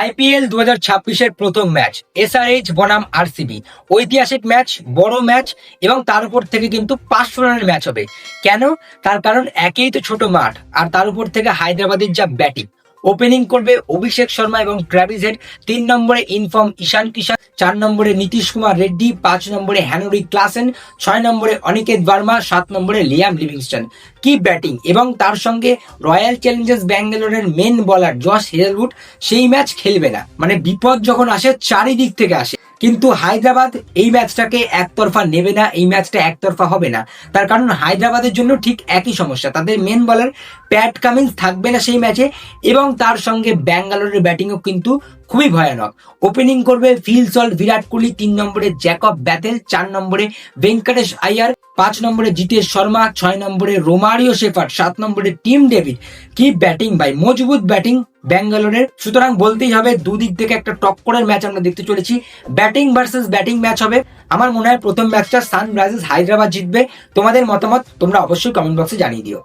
IPL 2026-এর প্রথম match SRH বনাম RCB. ঐতিহাসিক ম্যাচ, বড় ম্যাচ এবং তার উপর থেকে কিন্তু 500 রানের ম্যাচ হবে। কেন? তার কারণ একেই তো ছোট মাঠ, আর তার উপর থেকে হায়দ্রাবাদের যা ব্যাটিং। ওপেনিং করবে অভিষেক শর্মা এবং ট্র্যাভিস হেড। 3 নম্বরে ইনফর্ম ঈশান কিষান, 4 নম্বরে নীতিশ কুমার রেড্ডি, 5 নম্বরে হ্যানরি ক্লাসেন, 6 নম্বরে অনিকেত ভার্মা, 7 নম্বরে লিয়াম লিভিংস্টন। কি ব্যাটিং! এবং তার সঙ্গে রয়্যাল চ্যালেঞ্জার্স ব্যাঙ্গালোরের মেন বলার জশ হেজলউড সেই ম্যাচ খেলবে না। মানে বিপদ যখন আসে চারিদিক থেকে আসে, কিন্তু হায়দ্রাবাদ এই ম্যাচটাকে একতরফা নেবে না, এই ম্যাচটা একতরফা হবে না। তার কারণ হায়দ্রাবাদের জন্য ঠিক একই সমস্যা, তাদের মেন বলার প্যাট কামিন্স থাকবে না সেই ম্যাচে, এবং তার সঙ্গে ব্যাঙ্গালোরের ব্যাটিংও কিন্তু খুবই ভয়ানক। ওপেনিং করবে ফিল সল্ট, বিরাট কোহলি, 3 নম্বরে জ্যাকব ব্যাথেল, 4 নম্বরে ভেঙ্কটেশ আয়ার, 5 নম্বরে জিতেশ শর্মা, 6 নম্বরে রোমারিও শেফার্ড, 7 নম্বরে টিম ডেভিড। কি ব্যাটিং ভাই, মজবুত ব্যাটিং ব্যাঙ্গালোরের। সুতরাং বলতেই হবে দুদিক থেকে একটা টক্করের ম্যাচ আমরা দেখতে চলেছি। ব্যাটিং ভার্সেস ব্যাটিং ম্যাচ হবে। আমার মনে হয় প্রথম ম্যাচটা সানরাইজার্স হায়দ্রাবাদ জিতবে। তোমাদের মতামত তোমরা অবশ্যই কমেন্ট বক্সে জানিয়ে দিও।